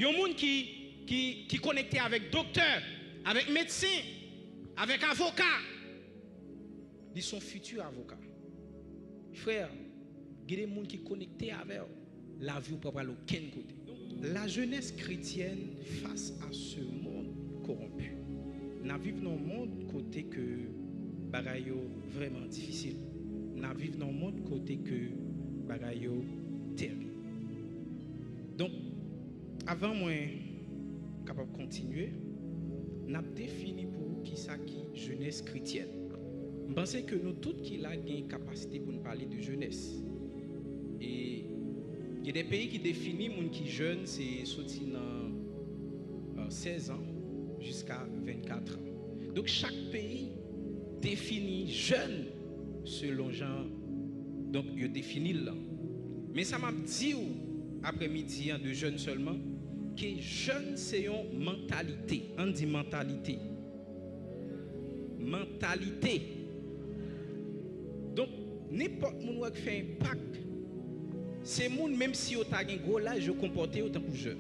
Il y a un monde qui connecté avec docteur, avec médecin, avec avocat. Ils sont futurs avocats. Frère, il y a des gens qui sont connectés avec la vie pour pas aller aucun côté. La jeunesse chrétienne face à ce monde corrompu. Nous vivons dans un monde côté que bagaille vraiment difficile. Nous vivons dans un monde côté que bagaille terrible. Donc avant moi capable de continuer, n'a défini pour vous qui ça qui jeunesse chrétienne. Je pense que nous tous qui la une capacité pour nous parler de jeunesse. Et il y a des pays qui définissent les gens qui jeunes, c'est sorti dans 16 ans jusqu'à 24 ans. Donc chaque pays définit jeune selon genre. Donc il définit là. Mais ça m'a dit après-midi de jeunes seulement que jeune c'est une mentalité. On dit mentalité. Mentalité. Donc n'importe qui fait un impact. C'est moun même si vous avez un gros âge, je comporte autant que jeune.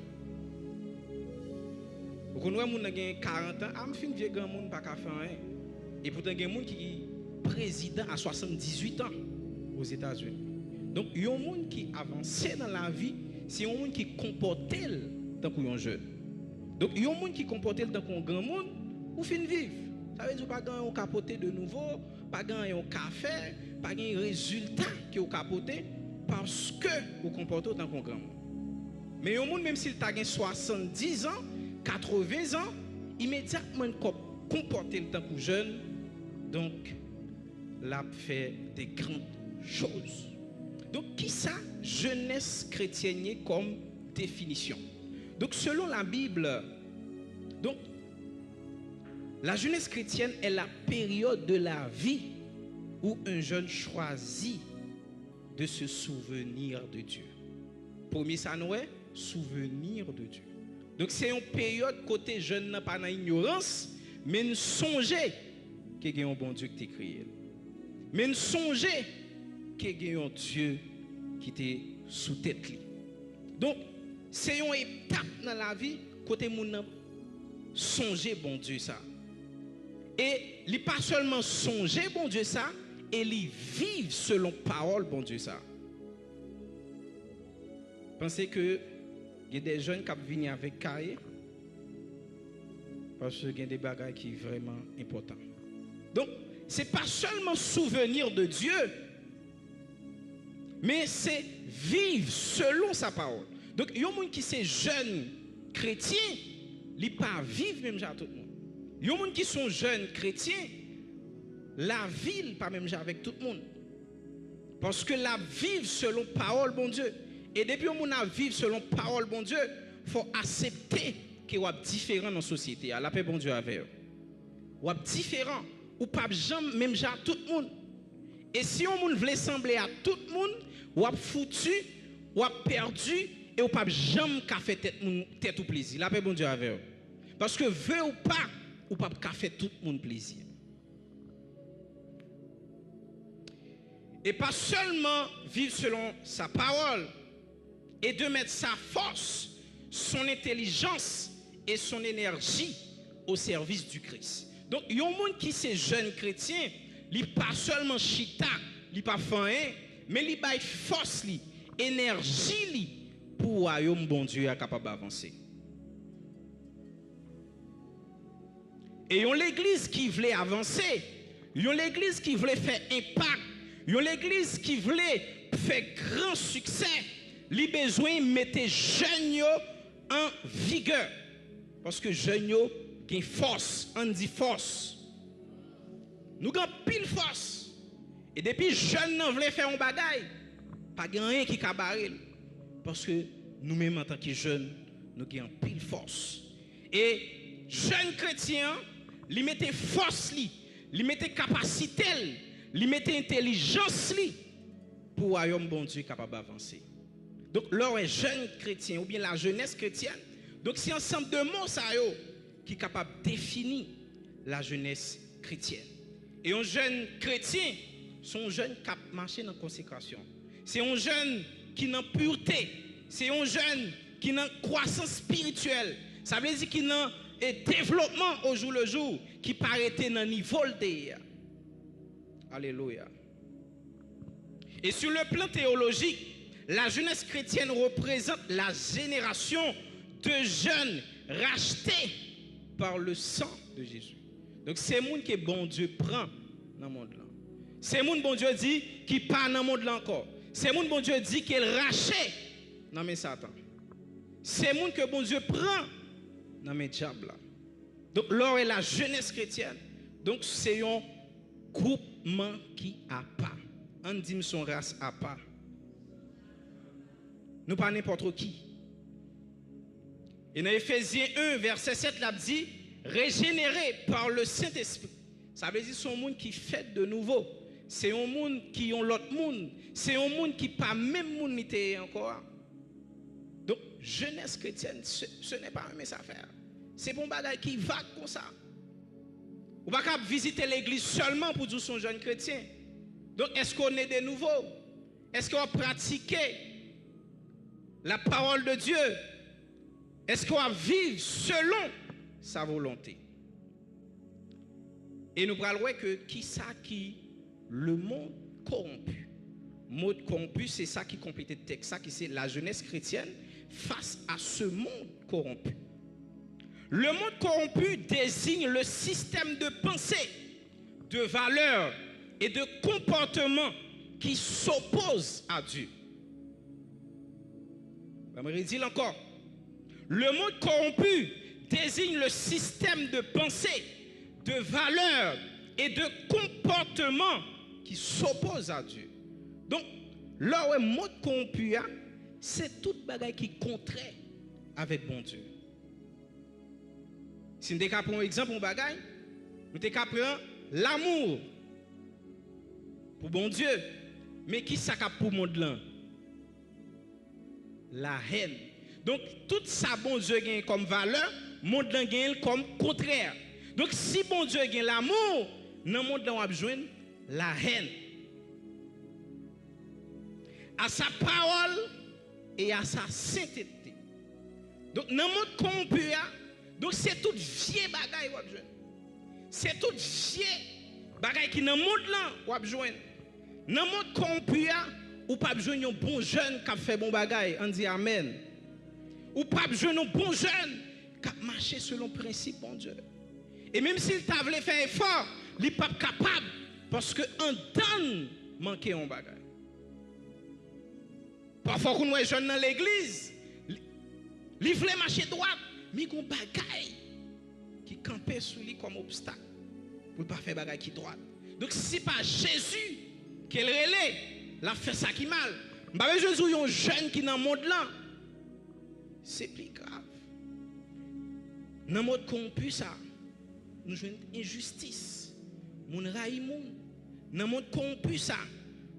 Vous connaissez moun qui a 40 ans, je suis un vieux grand monde pas faire rien. Et pourtant il y a moun qui est président à 78 ans aux États-Unis. Donc il y a un monde qui avance dans la vie, c'est un monde qui comporte tant qu'un jeune. Donc il y a un monde qui comporte tant qu'un grand monde ou fin vivre. Ça veut dire pas gagner un capoté de nouveau, pas gagner un café, pas gagner un résultat qui est capoté. Parce que vous comportez autant qu'un grand monde. Mais au monde, même s'il a 70 ans, 80 ans, immédiatement comporter le temps pour jeune, donc là fait des grandes choses. Donc qui ça jeunesse chrétienne comme définition? Donc selon la Bible, donc la jeunesse chrétienne est la période de la vie où un jeune choisit de se souvenir de Dieu. Premier ça nous est souvenir de Dieu. Donc c'est une période côté jeune n'a pas dans ignorance, mais nous songer qu'il y a un bon Dieu qui t'a créé. Mais nous songer qu'il y a un Dieu qui t'est sous tête. Donc c'est une étape dans la vie côté moun songer bon Dieu ça. Et il pas seulement songer bon Dieu ça, et ils vivent selon parole, bon Dieu, ça. Pensez que il y a des jeunes qui viennent avec cahier parce qu'il y a des bagages qui sont vraiment importants. Donc, ce n'est pas seulement souvenir de Dieu, mais c'est vivre selon sa parole. Donc, il y a des gens qui sont jeunes chrétiens, ils ne pas vivre même à tout le monde. Il y a des gens qui sont jeunes chrétiens, la ville pas même avec tout le monde. Parce que la vivre selon parole bon Dieu. Et depuis que on a vivre selon parole bon Dieu, il faut accepter que vous êtes différent dans la société. La paix bon Dieu avec vous. Vous êtes différent. Ou pas jamais même à tout le monde. Et si on veut sembler à tout le monde, vous êtes foutu, vous êtes perdu et vous pas jamais fait tête ou plaisir. La paix bon Dieu avec vous. Parce que veut ou pas, vous pas fait tout le monde plaisir. Et pas seulement vivre selon sa parole et de mettre sa force, son intelligence et son énergie au service du Christ. Donc, il y a un monde qui c'est jeune chrétien, il pas seulement chita, il pas faim, mais il a force, énergie pour un bon Dieu est capable d'avancer. Et il y a l'église qui voulait avancer, il y a l'église qui voulait faire impact. L'église qui voulait faire grand succès, il a besoin de mettre les jeunes en vigueur. Parce que les jeunes ont une force, on dit force. Nous avons pile force. Et depuis que les jeunes voulaient faire un bagaille, pas rien qui a barré. Parce que nous-mêmes, en tant que jeunes, nous avons pile force. Et jeunes chrétiens, ils mettaient force, ils mettaient capacité. Li mette intelligence pour un bon Dieu capable d'avancer. Donc, leur jeune chrétien ou bien la jeunesse chrétienne, donc c'est ensemble de mots ça qui est capable de définir la jeunesse chrétienne. Et un jeune chrétien, c'est un jeune qui marche dans la consécration. C'est un jeune qui est en pureté. C'est un jeune qui ont croissance spirituelle. Ça veut dire qu'il ont un développement au jour le jour, qui paraît dans le niveau de. Alléluia. Et sur le plan théologique, la jeunesse chrétienne représente la génération de jeunes rachetés par le sang de Jésus. Donc c'est monde que bon Dieu prend dans le monde là. C'est monde bon Dieu dit qui pas dans le monde là encore. C'est monde bon Dieu dit qu'il racheté dans mes Satan. C'est monde que bon Dieu prend dans mes diables là. Donc l'or est la jeunesse chrétienne. Donc c'est un groupement qui a pas. On dit son race a pas. Nous pas n'importe qui. Et dans Ephésiens 1 verset 7 là dit régénéré par le Saint-Esprit. Ça veut dire son monde qui fait de nouveau. C'est un monde qui ont l'autre monde. C'est un monde qui pas même monde n'était encore. Donc jeunesse chrétienne ce n'est pas une affaire. C'est bon bagage qui va comme ça. Ou pas visiter l'église seulement pour dire son jeune chrétien. Donc est-ce qu'on est de nouveau? Est-ce qu'on a pratiqué la parole de Dieu? Est-ce qu'on va vivre selon sa volonté? Et nous parlons que qui ça qui le monde corrompu. Monde corrompu, c'est ça qui complète le texte, ça qui c'est la jeunesse chrétienne face à ce monde corrompu. Le monde corrompu désigne le système de pensée, de valeurs et de comportement qui s'oppose à Dieu. Je vais redire encore. Le monde corrompu désigne le système de pensée, de valeurs et de comportement qui s'oppose à Dieu. Donc, là où le monde corrompu, c'est tout bagage qui est contraire avec bon Dieu. Si nous avons un exemple, nous avons l'amour pour bon Dieu. Mais qui ça pour le monde là? La haine. Donc, tout ça, bon Dieu gagne comme valeur, le monde là gagne comme contraire. Donc, si bon Dieu gagne l'amour, dans le monde là, on va besoin la haine. À sa parole et à sa sainteté. Donc, dans le monde corrompu, donc c'est tout vieux bagaille wap joine. C'est tout vieux bagaille qui dans le monde là wap joine. Dans le monde corrompu ou pas joine un bon jeune qui fait bon bagaille, on dit amen. Ou pas joine un bon jeune qui marche selon le principe bon Dieu. Et même s'il t'a voulu faire effort, il n'est pas capable parce que en donne manquer un bagaille. Parfois qu'on est jeune dans l'église, il voulait marcher droit. Mais il y a un bagaille qui campait sur lui comme obstacle pour ne pas faire bagaille qui droite. Donc si ce n'est pas Jésus qui est le relais, la fait ça qui mal. Je veux dire, un jeune qui est dans le monde là, c'est plus grave. Dans le monde corrompu, ça, nous jouons une injustice. Nous raillons. Dans le monde corrompu, ça,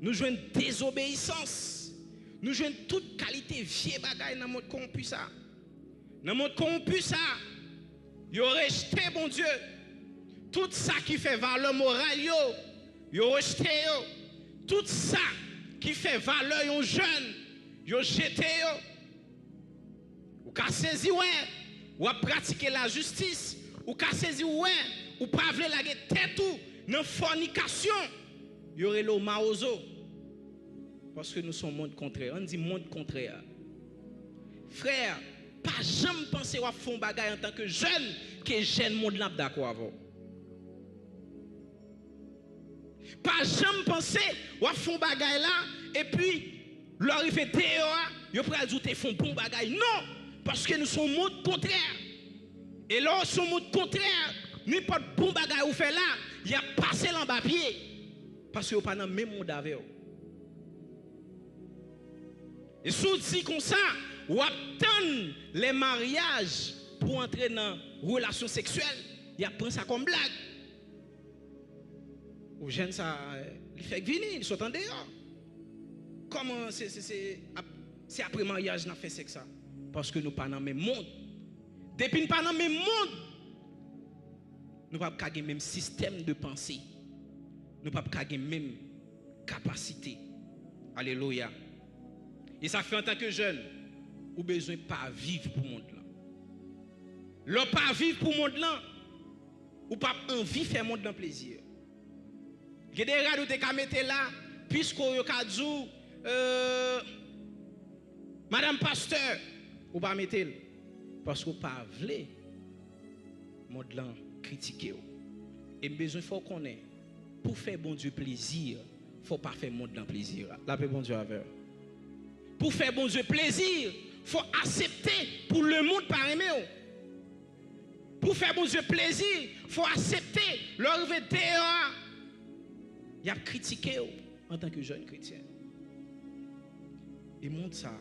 nous jouons une désobéissance. Nous jouons toute qualité vieille bagaille dans le monde corrompu, ça. Dans le monde corrompu, ça, ils ont rejeté, bon Dieu, tout ça qui fait valeur morale, ils ont rejeté. Tout ça qui fait valeur aux jeunes, ils ont jeté. Ou qu'à saisir, ouais, ou à pratiquer la justice, ou qu'à saisir, ouais, ou pas vouloir la tête ou dans fornication, ils auraient le maozo. Parce que nous sommes monde contraire. On dit monde contraire. Frère, pas jamais penser à faire un bagage en tant que jeune, que jeune monde n'a pas d'accord avec. Pas jamais penser à faire un bagage là, et puis, l'arrivée dehors, vous pouvez ajouter font bon bagage. Non, parce que nous sommes monde contraire. Et là, nous sommes monde contraire, n'importe bon bagage vous fait là, il y a passé dans bas pied. Parce que vous pas dans le même monde avec vous. Et si vous dites comme ça, ou attendre les mariages pour entrer dans une relation sexuelle, il prend ça comme blague. Ou jeunes ça, il fait venir, ils sont en dehors. Comment c'est après mariage qu'on fait sexe ça? Parce que nous ne sommes pas dans le même monde. Depuis que nous ne sommes pas dans le même monde, nous ne sommes pas dans le même système de pensée. Nous ne sommes pas dans la même capacité. Alléluia. Et ça fait en tant que jeune, ou besoin pas vivre pour monde là. L'on pas vivre pour monde là, ou pas envie faire monde dans plaisir. Il y a des radios qui mettent là, puisque yo ka djou Madame Pasteur, ou pas mettre parce que pas vle monde là critiquer. Et besoin faut qu'on ait pour faire bon Dieu plaisir, faut pas faire monde dans plaisir. La paix bon Dieu avec. Pour faire bon Dieu plaisir, faut accepter pour le monde par aimer. Pour faire bon Dieu plaisir, faut accepter leur dehors. Il a critiqué en tant que jeune chrétien. Et monde ça,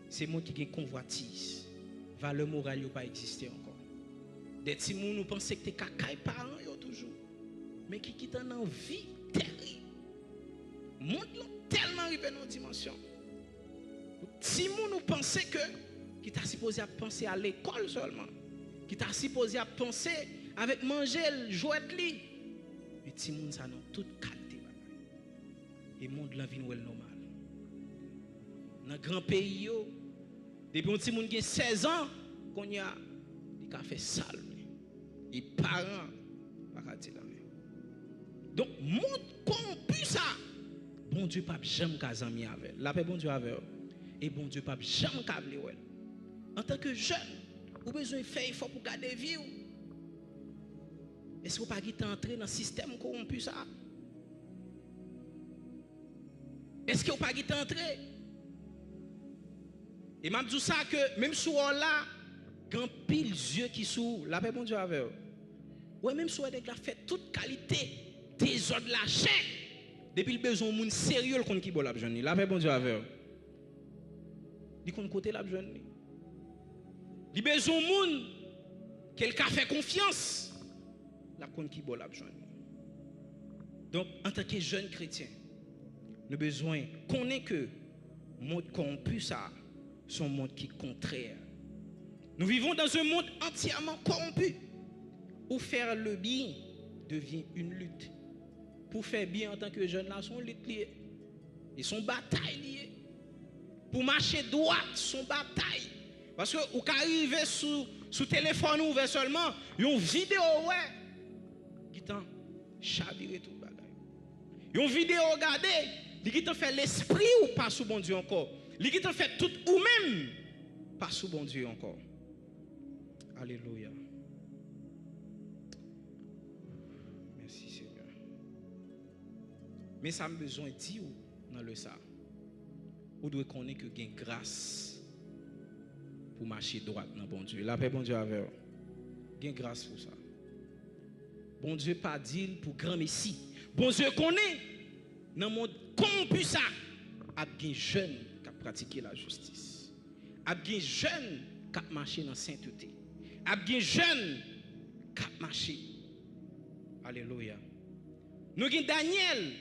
c'est monde qui a convoitise. Valeur morale n'a pas existé encore. Des petits gens nous pensent que c'est cacaille parents toujours. Mais qui quittent en vie terrible. Monde tellement arrivé dans une dimension. Si nous pensons que qui t'a supposé à penser à l'école seulement, qui t'a supposé à penser avec manger, jouer li, mais si moun ça dans toute qualité et monde la vie normal. Dans grand pays yo, depuis un petit monde qui a 16 ans, qu'on y a il a fait sale. Et parents pas dire la même. Donc monde corrompu ça. Bon Dieu pas jamais kazami avec. La paix bon Dieu avec. Et bon Dieu pas jamais câblé ouais. En tant que jeune, vous besoin faire effort pour garder vie. Est-ce que vous pas entrer dans le système corrompu ça? Est-ce que vous pas entrer? Et m'a dit ça que même sous là, quand pile yeux qui sous, la paix bon Dieu avec. Ouais même sous avec la fait toute qualité des ordres la chair. Depuis le besoin moun sérieux le compte qui bon la jeune. La paix bon Dieu avec. Di kon côté la jeune. Li besoin moun quelqu'un fait confiance. La compte qui bon la jeune. Donc en tant que jeune chrétien, nous besoin connaître que monde corrompu ça, son monde qui est contraire. Nous vivons dans un monde entièrement corrompu où faire le bien devient une lutte. Pour faire bien en tant que jeune là, son lutte liée. Et son bataille liée. Pour marcher droit, son bataille. Parce que vous arrivez sous téléphone ouvert seulement, une vidéo ouais, qui t'en chaviré tout bagage. Une vidéo regardez, qui t'en fait l'esprit ou pas sous bon Dieu encore. Qui t'en fait tout ou même pas sous bon Dieu encore. Alléluia. Merci Seigneur. Mais ça a besoin de dire dans le ça. Vous devez connaître que vous avez grâce pour marcher droit dans bon Dieu. La paix bon Dieu avec vous. Vous avez grâce pour ça. Bon Dieu pas dit pour grand messie. Bon Dieu connaît dans le monde corrompu ça. Il y a des jeunes qui pratiquent la justice. Il y a des jeunes qui marchent dans la sainteté. Il y a des jeunes qui marchent. Alléluia. Nous avons Daniel.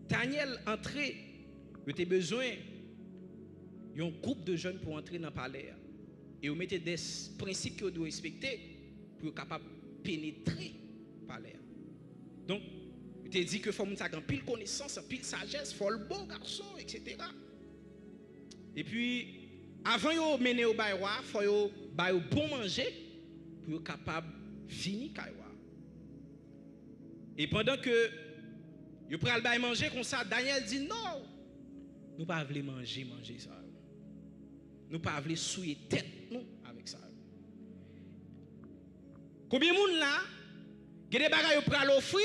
Daniel entré. Vous avez besoin d'un groupe de jeunes pour entrer dans le palais. Et vous mettez des principes que vous devez respecter pour être capable de pénétrer le palais. Donc, vous avez dit que faut avoir pile connaissance, pile sagesse, faut le bon garçon, etc. Et puis, avant de mener au bail, il faut bon manger pour être capable de finir le. Et pendant que vous prenez le bail manger comme ça, Daniel dit non. Nous ne pouvons pas manger ça. Nous ne pouvons pas souiller tête nous avec ça. Combien de monde là, il y a des bagages pour l'offrir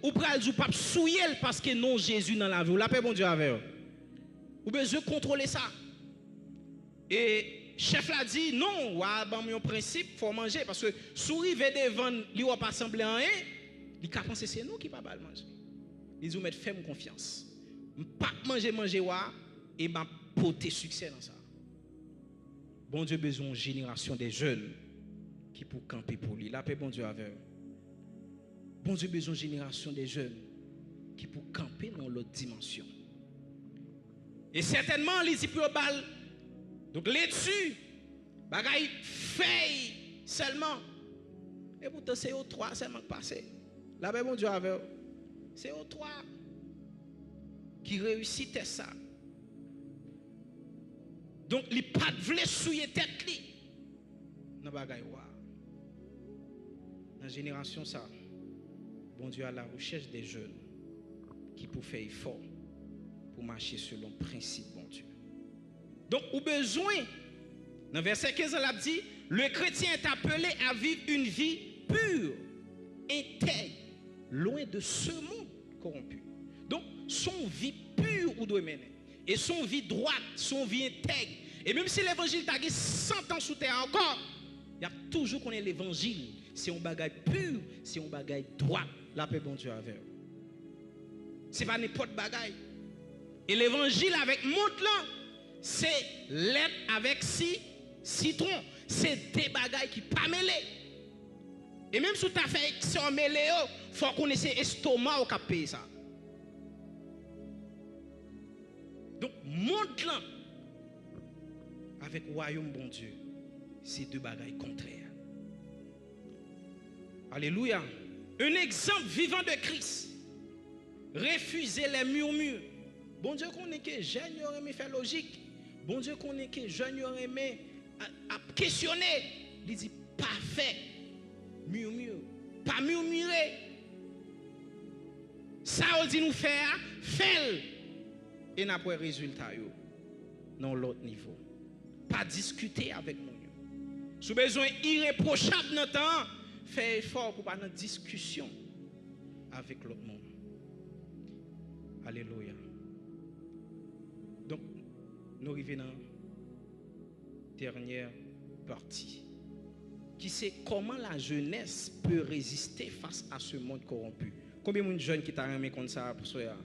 ou pour le pas souiller parce que non Jésus dans la vie. La paix bon Dieu avec vous. Vous besoin contrôler ça. Et chef l'a dit non, un principe, il faut manger parce que sourive devant lui va pas sembler en rien, il a pensé c'est nous qui pas mal manger. Ils nous mettent ferme confiance. Pas manger et m'a porter succès dans ça. Bon Dieu besoin d'une génération des jeunes qui pour camper pour lui. La paix bon Dieu avec. Bon Dieu besoin d'une génération des jeunes qui pour camper dans l'autre dimension. Et certainement les dit pour balle. Donc là-dessus bagaille fait seulement. Et pourtant c'est au 3 seulement passé. La paix bon Dieu avec. C'est au 3 qui réussite ça. Donc, il pas de vle souiller tête li. Dans bagay wa. Dans la génération ça, bon Dieu à la recherche des jeunes qui pour faire effort pour marcher selon le principe bon Dieu. Donc, au besoin, dans verset 15, on l'a dit, le chrétien est appelé à vivre une vie pure, intègre, loin de ce monde corrompu. Donc, son vie pure ou doit mener. Et son vie droite, son vie intègre. Et même si l'évangile t'a 100 ans sous terre encore, il y a toujours qu'on est l'évangile. C'est un bagage pur, c'est un bagage droit. La paix, bon Dieu, avec. Ce n'est pas n'importe bagage. Et l'évangile avec montre là, c'est lait avec citron. C'est des bagailles qui ne sont pas mêlés. Et même si tu as fait ça mêlé, il faut qu'on ait l'estomac au payer ça. Donc, montre là, avec le royaume bon Dieu, c'est deux bagailles contraires. Alléluia. Un exemple vivant de Christ. Refuser les murmures. Bon Dieu connaît que jeune aurait aimé faire logique. Bon Dieu connaît que jeune aurait aimé questionner. Il dit pas fait. Murmure. Pas murmurer. Ça on dit nous faire, fait. Et n'a pas résultat yo. Non l'autre niveau. Pas discuter avec nous. Si besoin irréprochable dans temps, fait effort pour pas dans discussion avec l'autre monde. Alléluia. Donc, nous arrivons dans la dernière partie. Qui c'est comment la jeunesse peut résister face à ce monde corrompu. Combien de jeunes qui t'a aimé comme ça pour ça?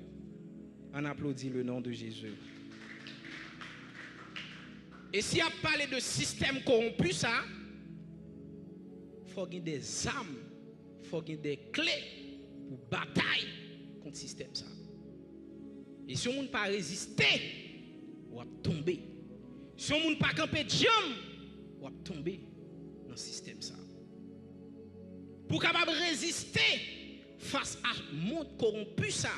On applaudit le nom de Jésus. Et si on parle de système corrompu, ça, il faut gagner des armes, il faut gagner des clés pour bataille contre le système. Ça. Et si on ne pas résister, on va tomber. Si on ne pas camper de jambe, on va tomber dans le système. Ça. Pour capable résister face à ce monde corrompu, ça,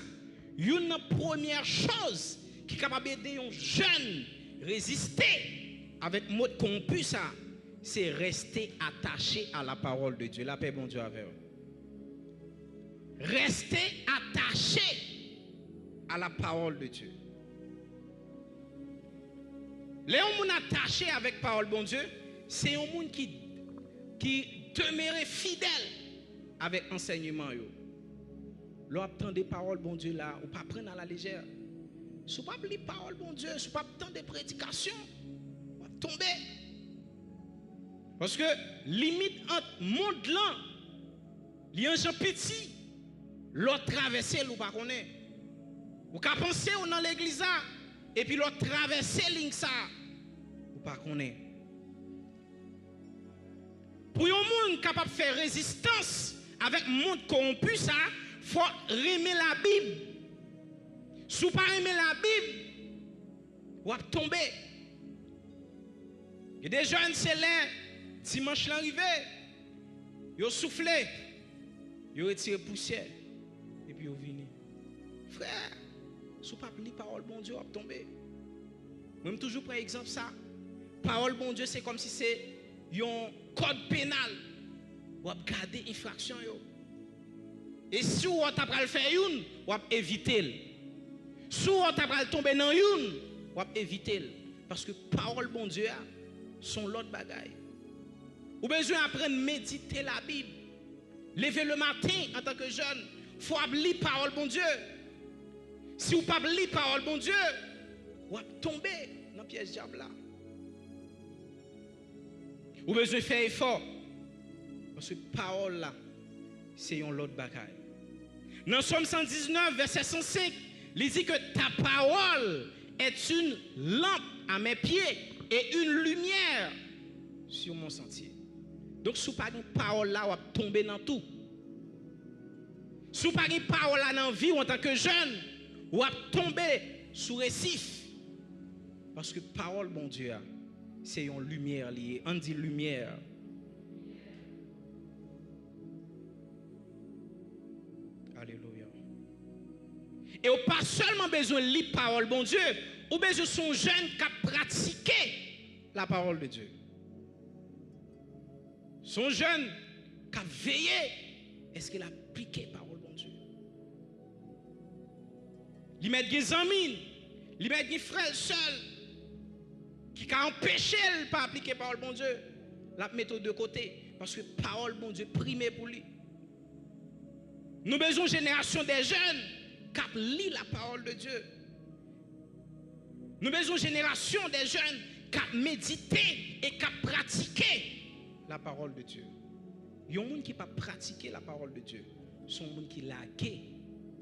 une première chose qui est capable d'aider un jeune à résister avec le monde corrompu, ça, c'est rester attaché à la parole de Dieu. La paix, bon Dieu, avec vous. Rester attaché à la parole de Dieu. Les gens attachés avec la parole, bon Dieu, c'est un monde qui demeurait fidèle avec l'enseignement. L'obtention des paroles, bon Dieu, là, ou pas prendre à la légère. Si vous ne pas lire la parole, bon Dieu, si vous ne pas attendre des prédications, vous allez tomber. Parce que limite entre monde là, il y a un gens petit, l'autre traversé, vous ne pas connaître. Vous pouvez penser dans l'église, et puis l'autre traversé, ça, vous ne pas connaître. Pour un monde capable de faire résistance avec le monde corrompu, ça, il faut aimer la Bible. Si vous ne pas aimer la Bible, vous allez tomber. Il y a des jeunes, c'est là, dimanche l'arrivée, ils ont soufflé, ils ont retiré poussière, et puis ils ont venu. Frère, si vous ne pas lire la parole, bon Dieu, vous allez tomber. Même toujours par exemple ça, parole, bon Dieu, c'est comme si c'est un code pénal. Vous allez garder infraction. Et si vous avez le faire une, vous allez éviter. Si vous avez tomber dans une, vous allez éviter. Parce que parole, bon Dieu, sont l'autre bagaille. Vous avez besoin d'apprendre à méditer la Bible. Lever le matin en tant que jeune, il faut lire parole, bon Dieu. Si vous ne pas lire parole, bon Dieu, vous allez tomber dans le piège diable là. Vous avez besoin de faire effort. Parce que parole là, c'est une autre bagaille. Dans Somme 119, verset 105, il dit que ta parole est une lampe à mes pieds et une lumière sur mon sentier. Donc, si vous n'avez pas de parole là, vous allez tomber dans tout. Si vous n'avez pas de parole là dans la vie ou en tant que jeune, vous allez tomber sous récif. Parce que parole, bon Dieu, c'est une lumière liée. On dit lumière. Alléluia. Et vous n'avez pas seulement besoin de lire parole, bon Dieu, ou besoin son jeune qui a pratiqué la parole de Dieu. Son jeune qui a veillé, est-ce qu'il a appliqué la parole de Dieu? Il met des amis, il met des frères seuls qui a empêché de ne pas appliquer la parole de Dieu. La mettre de côté parce que la parole de Dieu primée pour lui. Nous avons besoin d'une génération des jeunes qui lisent la parole de Dieu. Nous avons besoin d'une génération des jeunes qui méditent et qui pratiquent la parole de Dieu. Il y a des gens qui ne pas pratiquer la parole de Dieu. Ce sont des gens qui laguent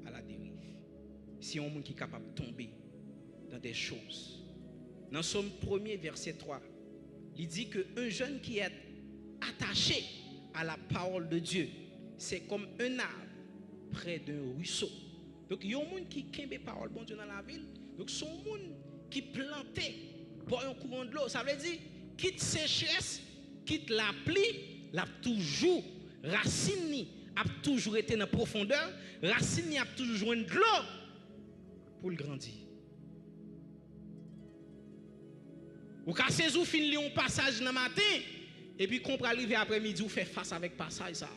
à la dérive. C'est un monde qui est capable de tomber dans des choses. Dans Somme 1er, verset 3, il dit qu'un jeune qui est attaché à la parole de Dieu, c'est comme un arbre près d'un ruisseau. Donc, il y a des gens qui ont la parole de Dieu dans la ville. Donc, ce sont des gens qui plantent pour un courant de l'eau. Ça veut dire, quitte sécheresse, quitte la pluie, la toujours racine a toujours été dans la profondeur, racine a toujours joint de l'eau pour le grandir. Ou quand c'est vous finissez un passage dans le matin et puis qu'on peut arriver après-midi ou faire face avec passage ça.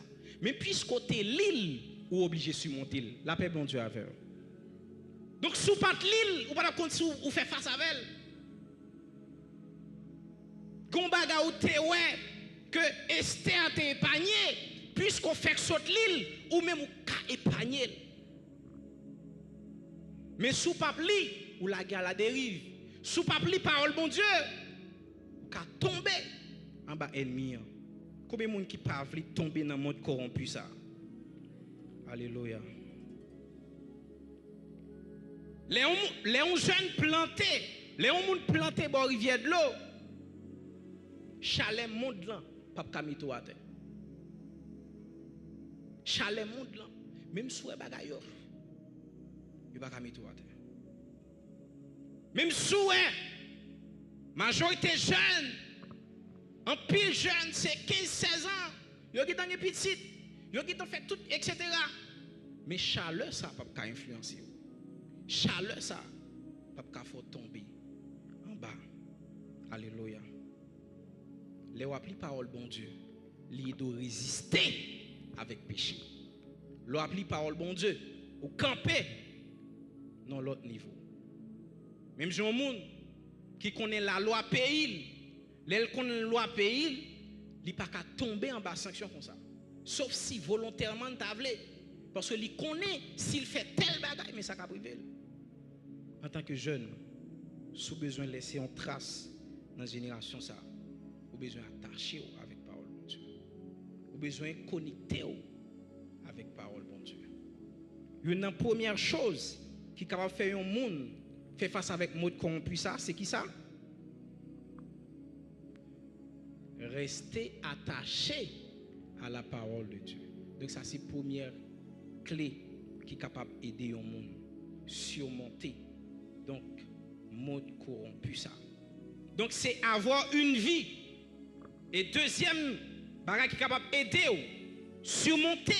Mais puisque côté l'île ou obligé de surmonter la paix bon Dieu avec. Donc sous pas l'île ou pas compte ou faire face avec elle. Gon baga ou te ouais que Esther t'a épargné puisqu'on fait saute l'île ou même ou ka épargner. Mais sous pas li ou la guerre la dérive. Sous pas li parole bon Dieu ou ka tomber en bas ennemi. Combien de monde qui pas vle tomber dans le monde corrompu ça. Alléluia. Les jeunes plantés, les gens plantés dans la rivière de l'eau, chalet monde là, pas kamito à terre. Chalet monde là, même si vous bagay yo, il pas kamito à terre. Même si majorité jeune, en pile jeune, c'est 15-16 ans, yo qui dans les petites, yo qui ont fait tout, etc. Mais chaleur ça pas influencer. Chaleur ça pas faut tomber en bas. Alléluia. Les appli parole bon Dieu, li doit résister avec péché. L'on appli parole bon Dieu ou camper dans l'autre niveau. Même si un monde qui connaît la loi pays, l'elle connaît la loi pays, il pas qu'à tomber en bas sanction comme ça. Sauf si volontairement t'avlé parce que il connaît s'il fait tel bagage mais ça qu'a privé. En tant que jeune, sous besoin de laisser une trace dans la génération ça, ou besoin d'attacher avec parole bon Dieu. Ou besoin de connecter avec parole bon Dieu. Une première chose qui est capable de faire un monde faire face avec le mode corrompu ça, c'est qui ça? Rester attaché à la parole de Dieu. Donc ça c'est la première clé qui est capable d'aider un monde surmonter donc mode corrompu ça. Donc c'est avoir une vie. Et deuxième bagage qui est capable d'aider surmonter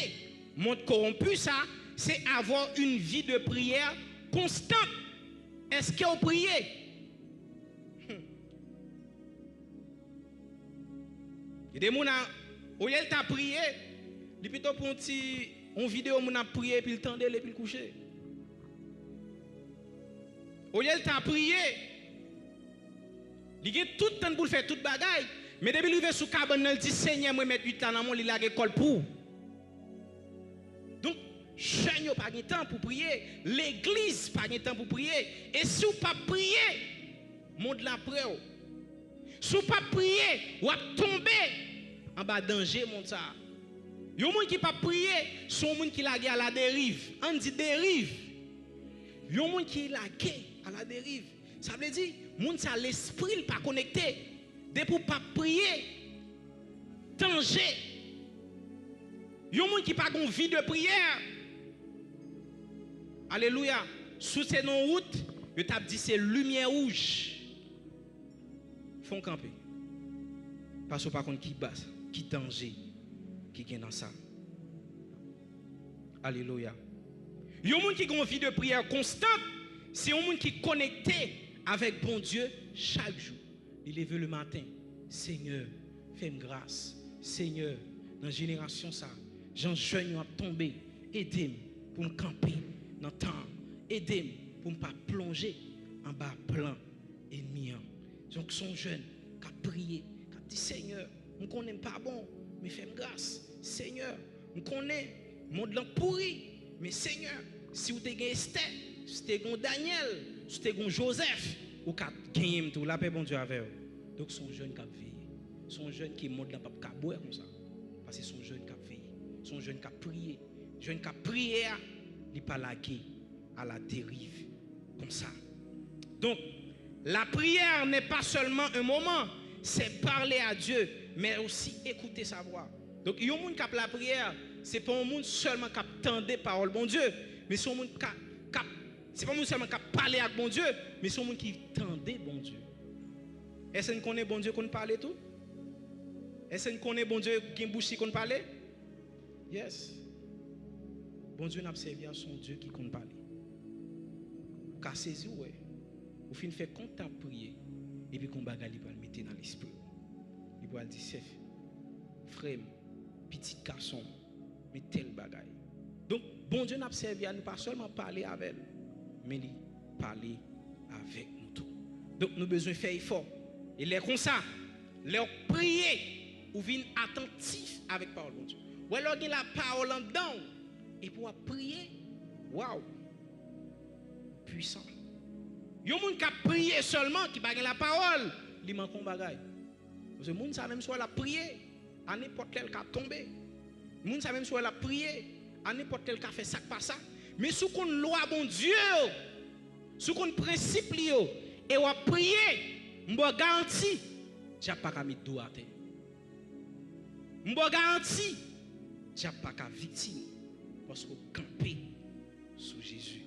mode corrompu ça, c'est avoir une vie de prière constante. Est-ce que vous priez? Il y a des gens où il t'a prié, il plutôt pour une vidéo où il a prié puis il tendait et puis il couché. Où il t'a prié, il a tout le temps pour faire toute bagaille, mais depuis qu'il est sous cabane, il dit Seigneur, moi mettre 8 ans dans mon lit, il a école pour. Donc, je n'ai pas de temps pour prier, l'église n'a pas de temps pour prier, et si vous ne pas prier, monde l'après. Si vous ne pas prier, vous allez tomber en bas danger, monde ça. Il y a des gens qui ne pas prier, sont des gens qui laguent à la dérive. On dit dérive. Il y a des gens qui laguent à la dérive. Ça veut dire, monde ça l'esprit pas connecté. Dès pour pas prier, danger. Il y a des gens qui pas une vie de prière. Alléluia. Sous ces non-routes, je t'ai dit c'est lumière rouge. Font camper. Parce que par contre, qui basse, qui danger, qui est dans ça. Alléluia. Il y a des gens qui ont une vie de prière constante. C'est un monde qui est connecté avec bon Dieu chaque jour. Il levé le matin. Seigneur, fais-moi grâce. Seigneur, dans la génération ça, j'en jeune à tomber. Aidez-moi pour me camper dans le temps. Aidez-moi pour ne pas plonger en bas plan ennemi. Donc son jeune qui a prié, qui a dit Seigneur, on ne connaît pas bon, mais fais-moi grâce. Seigneur, on connaît monde pourri, mais Seigneur, si vous avez Esther, si vous avez Daniel, si vous avez Joseph, vous avez gagné tout, la paix bon Dieu avec vous. Donc son jeune qui a veillé, son jeune qui est monde dans pas boire comme ça, parce que son jeune qui a veillé, son jeune qui a prié, jeune qui a prié, il n'est pas lagué à la dérive comme ça. Donc la prière n'est pas seulement un moment, c'est parler à Dieu, mais aussi écouter sa voix. Donc il y a un monde qui a la prière, c'est pas un monde seulement qui attendait les paroles bon Dieu, mais c'est un monde qui c'est pas un monde seulement qui parler avec bon Dieu, mais c'est un monde qui tendait bon Dieu. Est-ce qu'on connaît bon Dieu qu'on parle tout? Est-ce qu'on connaît bon Dieu qui a une bouche qu'on parle? Yes. Bon Dieu n'a pas servi à son Dieu qui compte parler. Car saisi ouais. Au fin fait compte à prier et puis qu'on bagaille il va le mettre dans l'esprit. Il va dire chef, frère, petit garçon, mais tel bagaille. Donc bon Dieu n'a pas servi à nous pas seulement parler avec elle, mais lui parler avec nous tous. Donc nous avons besoin de faire effort. Et les comme ça, les prier ou venir attentif avec parole de Dieu. Ou alors il y a la parole en dedans et pour prier, waouh, puissant. Il y a des gens qui prient seulement, qui ne la parole, il manque un bagage. Parce que les gens savent même soit la prier, à n'importe quel cas tomber. Les gens savent même soit la prier, à n'importe quel cas fait ça pas ça. Mais sous qu'on loi bon Dieu, sous qu'on principe et on prier, on garantit, tu n'as pas qu'à mettre doigt à terre. On garantit, tu n'as pas qu'à victime parce qu'on campe sous Jésus.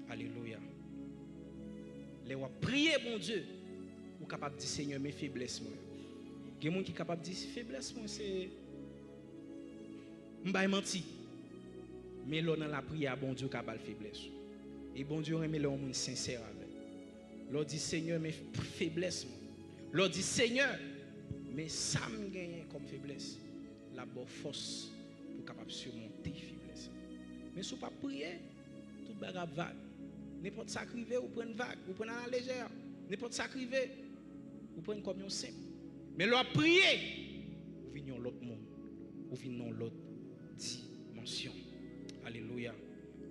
Alléluia. Les gens prier bon Dieu, ou capable de dire Seigneur mes faiblesses moi. Il y a des gens qui sont capables de dire faiblesse moi c'est m'bay menti. Mais là dans la prière bon Dieu capable de faiblesse. Et bon Dieu remet le monde sincère avec. L'on dit Seigneur mes faiblesses moi. L'on dit Seigneur mais ça me gagne comme faiblesse. La bonne force pour capable surmonter faiblesse. Mais si vous pas prier, tout bagarre vague. N'importe ça arrive, vous prenez vague, vous prenez à la légère. N'importe ça arrive, vous prenez comme un simple. Mais leur prier, vous venez dans l'autre monde, vous venez dans l'autre dimension. Alléluia.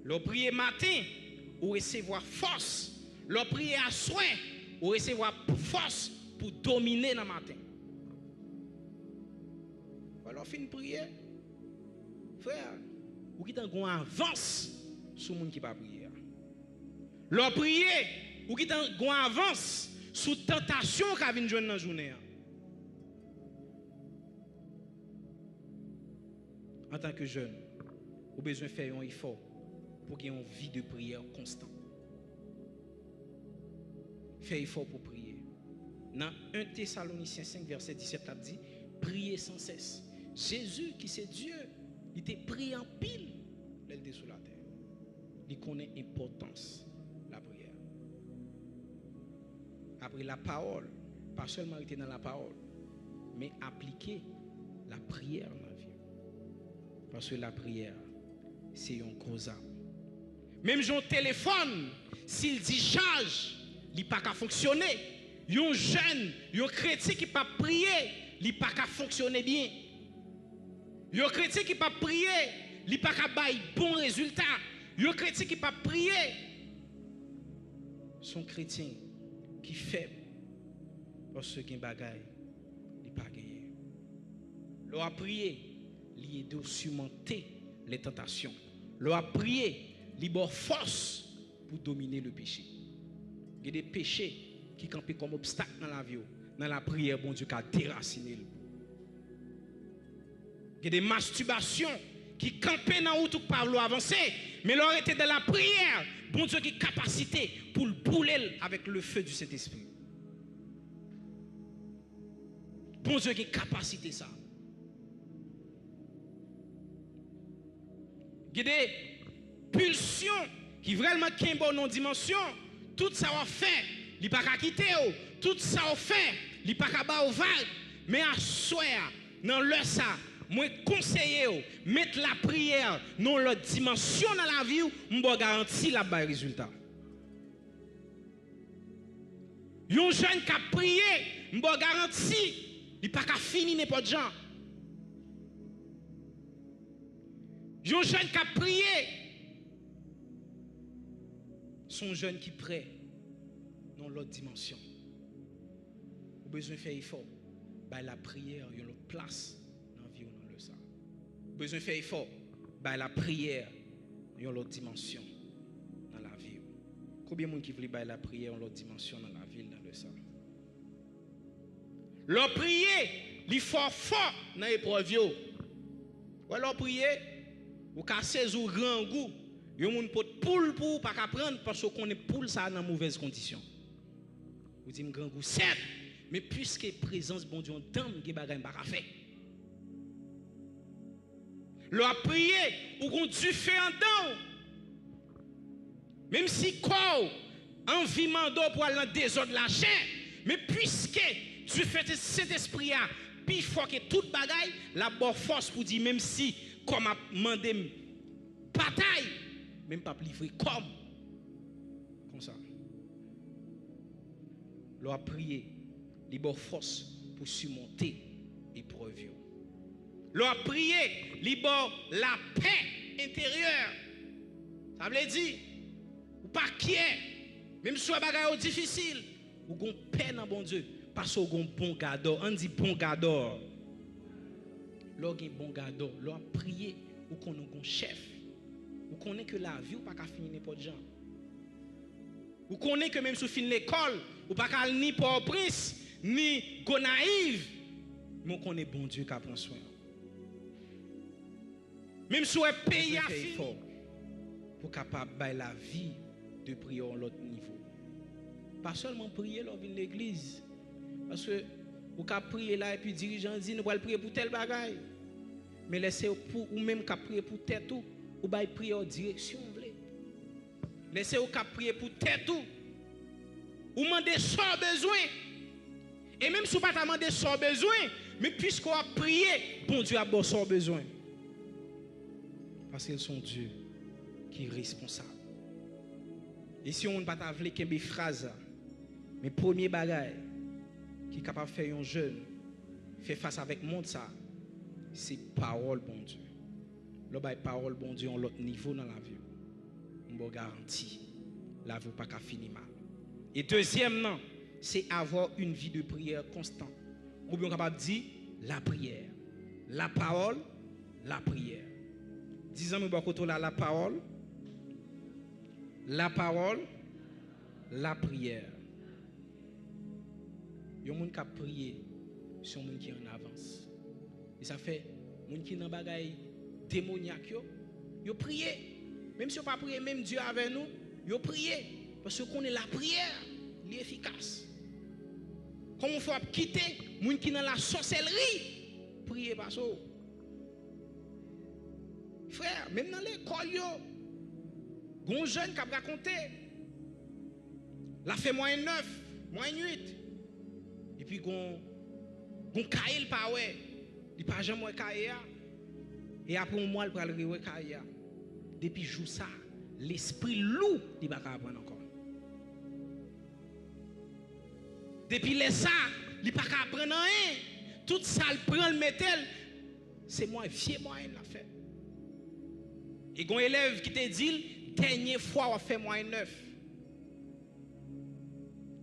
Leur prier matin, vous recevoir force. Leur prier à soin, vous recevoir force pour dominer dans le matin. Alors, fin de prier, frère, vous qui avez avance sur le monde qui ne peut pas prier. Leur prier, ou qui t'en avance sous tentation qu'a vient joindre dans la journée. En tant que jeune, vous avez besoin de faire un effort pour qu'il y ait une vie de prière constante. Faire effort pour prier. Dans 1 Thessaloniciens 5, verset 17, il dit priez sans cesse. Jésus, qui c'est Dieu, il était prié en pile, il était sous la terre. Il connaît l'importance. Après la parole, pas seulement rester dans la parole, mais appliquer la prière dans la vie. Parce que la prière, c'est un gros arme. Même si on téléphone, s'il dit charge, il n'a pas qu'à fonctionner. Un jeune, un chrétien qui n'a pas prié, il n'a pas qu'à fonctionner bien. Un chrétien qui n'a pas prié, il n'a pas qu'à avoir bon résultat. Un chrétien qui n'a pas prié, son chrétien qui faible parce qu'il y a des bagailles, il n'a pas gagné. L'on a prié, il aide à surmonter les tentations. L'on a prié, il a force pour dominer le péché. Il y a des péchés qui campent comme obstacle dans la vie. Dans la prière, bon Dieu qui a déraciné. Il y a des masturbations qui campent dans la route pour pas avancer. Mais l'on était dans la prière. Bon Dieu qui a capacité pour le brûler avec le feu du Saint-Esprit. Bon Dieu qui a capacité ça. Il y a des pulsions qui vraiment qui ont une bonne dimension. Tout ça va faire il pas qu'à quitter. Tout ça on fait, il pas qu'à ba vague. Mais à soir, dans le ça, moi conseiller mettre la prière dans l'autre dimension dans la vie, m'bo garanti la bail résultat. Yon jeune qui a prié, m'bo garanti, il pas qu'à finir n'importe gens. Yon jeune qui a prié, son jeune qui prêt dans l'autre dimension. Vous besoin de faire effort. Bah la prière, il y a l'autre place dans la vie ou dans le ça. Besoin de faire effort. Bah la prière, il y a l'autre dimension dans la vie. Combien de monde qui veut bah la prière dans l'autre dimension dans la ville dans le ça? Leur prier, il faut fort dans l'épreuve. Ou alors prier, ou casser ou grand goût. Yon moun pot poule pour pas prendre parce qu'on est poule ça dans mauvaise condition. Ou dit grand goût certes, mais puisque présence bon Dieu dame qui bagay pas faire. Leur prier ou qu'on tu fais en dedans. Même si corps envie mando pour aller dans désordre la chair, mais puisque tu fais cet esprit là, puis faut que toute bagaille la bonne force pour dire même si comme a mandé bataille même pas livré comme ça. Leur prier, libre force pour surmonter l'épreuve. Leur prier, libre la paix intérieure. Ça veut dire, ou pas qui est, même si c'est un difficile, ou gon paix dans bon Dieu, parce que gon bon gardeur. On dit bon gardeur. Leur gen bon gardeur, leur prier, ou qu'on a un chef. Vous connaissez que la vie ou pas qu'à finir n'importe gens. Vous connaissez que même si vous finissez l'école, ou pas qu'à ni Port-au-Prince, ni Gonaïve, mais vous connaissez bon Dieu qui prend soin. Même si vous êtes payé à fort pour capable de la vie de prier à l'autre niveau. Pas seulement prier lors de l'église. Parce que vous pouvez prier là et puis dirigeant dit nous allons prier pour tel bagaille. Mais laissez pour ou même qu'à prier pour tel tout. Ou bien prier en direction. Laissez-vous prier pour tête tout. Ou demandez sans besoin. Et même si vous ne pas demander sans besoin, mais puisqu'on a prié, bon Dieu a bon sans besoin. Parce qu'ils sont Dieu qui est responsable. Et si on ne pas t'avler qu'une phrase, mais premier bagage qui est capable de faire un jeune, faire face avec le monde, c'est parole bon Dieu. Le parole bon Dieu à l'autre niveau dans la vie. On vous garantit la vie pas qu'à finir mal. Et deuxièmement, c'est avoir une vie de prière constante. Ou bien capable de dire la prière, la parole, la prière. Disons nous beaucoup la parole, la prière. Il y a des gens qui prient sur les gens qui en avance. Et ça fait les gens qui dans bagaille démoniaque, yo prié. Même si on pas prié, même Dieu avec nous, yo prié. Parce qu'on est la prière, elle est efficace. Comme on faut quitter les gens qui dans la sorcellerie, prier pas ça. Frère, même dans l'école, il y a un jeune qui a raconté. La fait moins 9, moins 8. Et puis, il caille pas ouais. Il pas jamais caille. Et après un mois, il va le caille. Depuis jour ça, l'esprit loup, il va pas apprendre encore. Depuis les ça, il va pas apprendre rien. Tout ça, il prend le métal. C'est moi, vieux moyen l'a fait. Et il y a un élève qui te dit, dernière fois, on fait moins 9.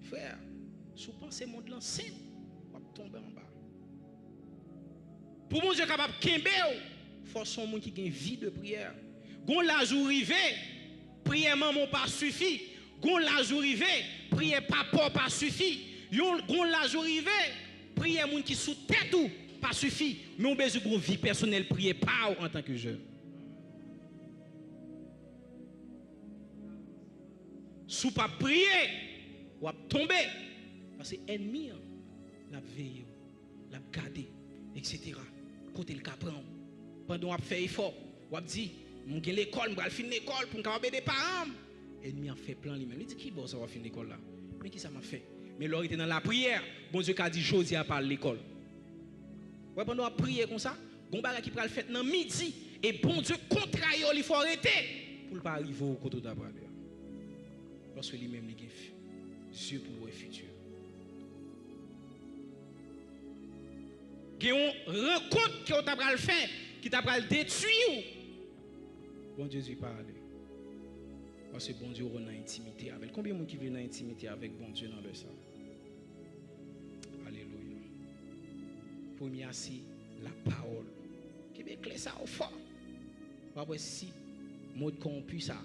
Frère, si vous pensez monde l'ancien, on va tomber en bas. Pour mon Dieu capable de kembe, il faut son monde qui a une vie de prière. Gon la jour rivé, prière maman pas suffit. Gon la jour rivé, prière papa pas suffit. Gon la jour rivé, prière moun qui sous tête ou pas suffit. Mais on besoin de vie personnelle prier pas en tant que jeune. Si pas prier, ou va tomber parce que ennemi la veille, la garder, etc. Côté le capran, pendant on fait effort, on dit mon gars l'école, on va finir l'école pour me aider des parents. Ennemi a fait plan lui-même. Il dit qui bon ça va finir l'école là. Mais qui ça m'a fait? Mais l'or était dans la prière. Bon Dieu a dit Josia parle l'école. Ouais, pendant prier comme ça, gon bagay qui pral fait dans midi et bon Dieu contraire il faut arrêter pour pas arriver au côté d'après. Parce que lui-même il a Dieu pour le futur. Il y a une rencontre qui t'a pral faire qui t'a pral détruire. Bon Dieu lui parle. Parce que bon Dieu on a intimité avec. Combien de monde qui veut dans intimité avec bon Dieu dans le ça? Alléluia. Premier c'est la parole. Qui veut clé ça au fort. Après si mode corrompu ça,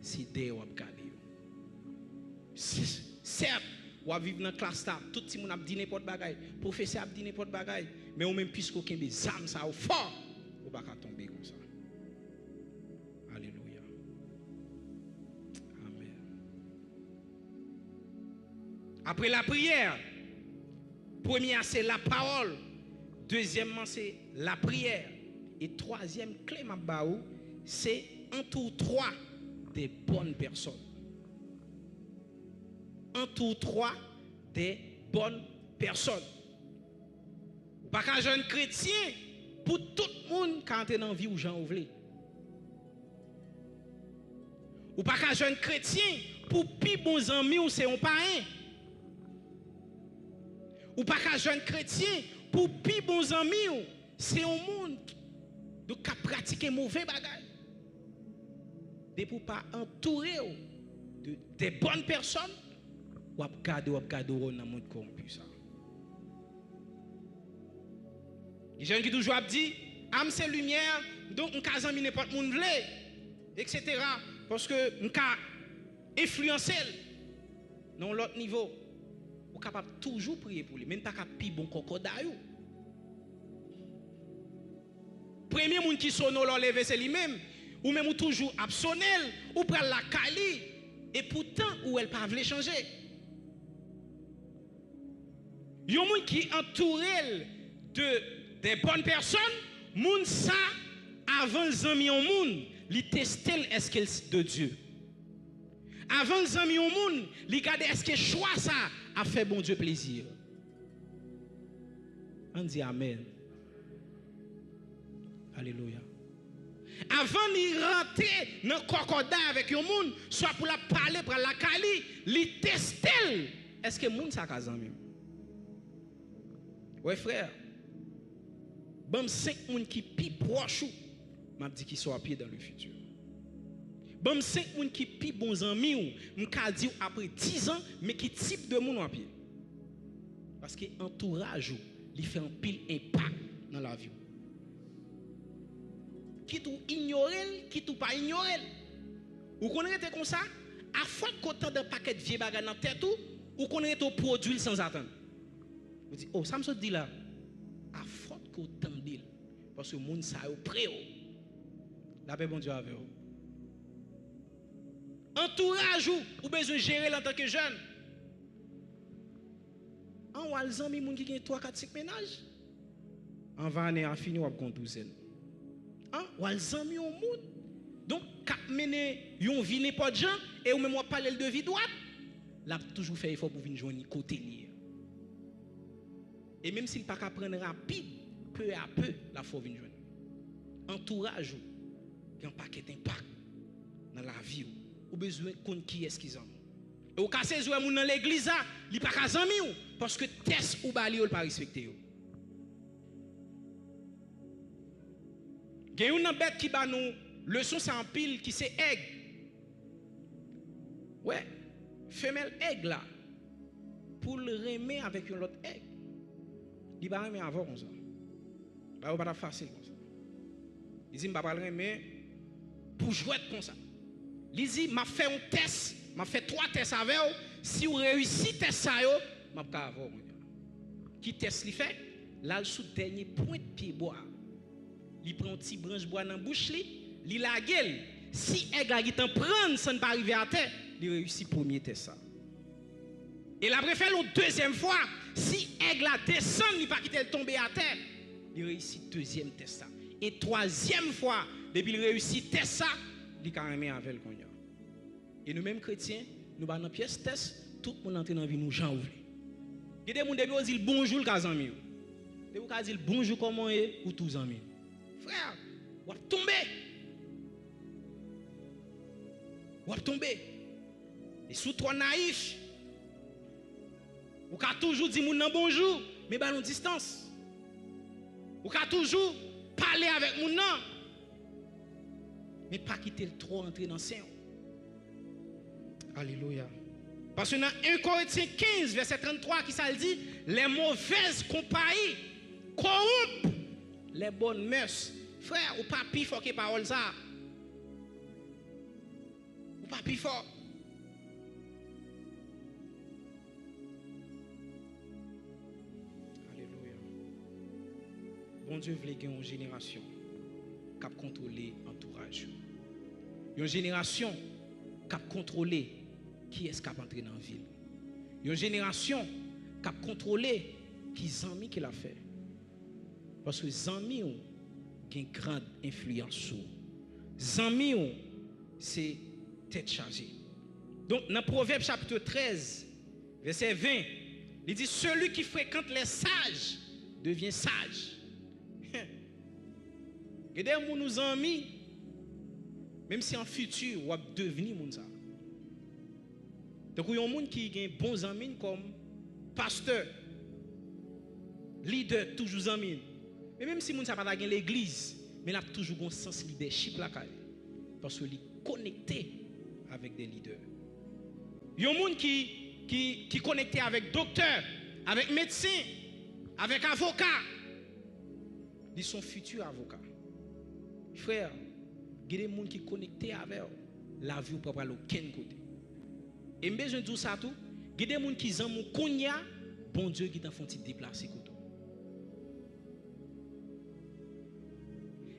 c'est des ou regarder. Certes, ou à vivre dans la classe là, tout le monde a dit n'importe bagaille, professeur a dit n'importe bagaille, mais au même puisque aucun des âmes ça au fort, ou pas tomber comme ça. Alléluia. Amen. Après la prière, première c'est la parole, deuxièmement c'est la prière et troisième clé mabaou c'est entoure-toi des bonnes personnes. Entoure-toi des bonnes personnes. Pas qu'un jeune chrétien pour tout le monde quand tu es dans la vie ou Jean Ouvlé. Ou pas qu'un jeune chrétien pour plus bons amis ou c'est un parrain. Ou pas qu'un jeune chrétien pour plus bons amis ou c'est un monde de qui pratiquer mauvais bagages. De pour pas entourer des bonnes personnes. Ou regarder dans le monde corrompu ça. Les gens qui toujours dit âme c'est lumière donc on ka zanmi n'importe monde vle etc. parce que on ka influencer dans l'autre niveau. Ou capable toujours prier pour lui même pas capable pi bon crocodile. Premier monde qui sonne leur lever c'est lui-même ou même ou toujours absonnel ou prend la cali et pourtant ou elle pas veut changer. Yon moun qui entouré des bonnes personnes, moun ça avant les amis yon moun, li testel est-ce qu'elle est de Dieu. Avant les amis yon moun, li gade est-ce que choix ça a fait bon Dieu plaisir. On dit amen. Alléluia. Avant de rentrer dans le crocodile avec yon moun, soit pour la parler pour la kali, li testel est-ce que moun ça ka zanmi. Ouais frère, bon 5 personnes qui pi proche m'a dit qui sont à pied dans le futur. Bon 5 personnes qui pi bons amis m'ka dit après 10 ans mais qui type de monde à pied. Parce que entourage il fait un pile impact dans la vie. Qui tout ignorer, qui tout pas ignorer. Ou connaissez comme ça, à fois qu'autant de paquet de vieux bagages dans tête ou connaissez au produit sans attendre. Vous dites, oh, ça me dit là, à faute qu'on t'endile, parce que le monde ça est prêt. La paix, bon Dieu, avec vous. Entourage ou besoin de gérer en tant que jeune. En walzan, mi moun qui gagne 3, 4, 5 ménages. En 20 années, en fini, on va compter douzaine. En walzan, mi on moun. Donc, quand mener yon vie n'importe gens, et ou même on parle de vie droite, là, toujours fait effort pour venir joindre côté lié. Et même s'il pas qu'à prendre rapide, peu à peu, la faut venir joindre. Entourage, il y a un paquet d'impact dans la vie. Ou besoin de connaître qui est-ce qu'ils ont. Et au cas où vous êtes dans l'église, il n'y a pas qu'à zami parce que test ou bali ou pas respecté. Il y a une bête qui bat nous leçon sans pile qui c'est aigle. Ouais, femelle aigle là pour le remettre avec une autre aigle. Il va remettre avant comme ça. Bah pas facile comme ça. Il dit pas le remettre pour jouer comme ça. Il dit m'a fait un test, m'a fait 3 tests avec vous. Si vous réussissez test ça yo, m'a pas avoir. Qui test li fait? Là sous dernier point de pied bois. Il prend un petit branche bois dans bouche li la gueule. Si aigle qui t'en prendre ça ne pas arriver à terre, il réussit premier test ça. Et après faire une deuxième fois, si aigle descend, il pas quitter tomber à terre, il réussit deuxième test ça. Et troisième fois, depuis il réussit test ça, il carrément avec le cognac. Et nous mêmes chrétiens, nous avons une pièce test tout le monde entre dans la vie nous Jean ouvre. Il y a des gens qui disent bonjour les amis. Des gens qui disent bonjour comment est ou tous amis. Frère, vous allez tomber. Vous allez tomber. Et sous toi naïf. Vous allez toujours dire mon bonjour, mais à une distance. Vous allez toujours parler avec mon nom. Mais pas quitter le trop entrer dans le sein. Alléluia. Parce que dans 1 Corinthiens 15, verset 33, qui ça dit, les mauvaises compagnies corrompent les bonnes mœurs. Frère, ou pas plus fort que parole ça. Ou pas plus fort. Alléluia. Bon Dieu voulait gagner une génération qui a contrôlé l'entourage. Une génération qui a contrôlé qui est-ce qui a entré dans la ville. Une génération qui a contrôlé qui est amis qu'il a fait. Parce que les amis ont une grande influence sur les amis ont c'est tête chargée. Donc dans Proverbe chapitre 13 verset 20, il dit celui qui fréquente les sages devient sage. Regardez nos amis, même si en futur on va devenir moun ça. Donc il y a des gens qui ont bons amis comme pasteur, leader, toujours amis. Mais même si moun ça pas dans l'église, mais il a toujours un sens leadership là parce qu'il est connecté avec des leaders. Il y a des gens qui sont connectés avec docteur, avec médecin, avec avocat. Ils sont futurs avocats. Frère, il y a des gens qui sont connectés avec la vie pour aller aucun côté. Et besoin de tout ça tout, il y a des gens qui sont konya, bon Dieu qui t'a fait déplacer côté.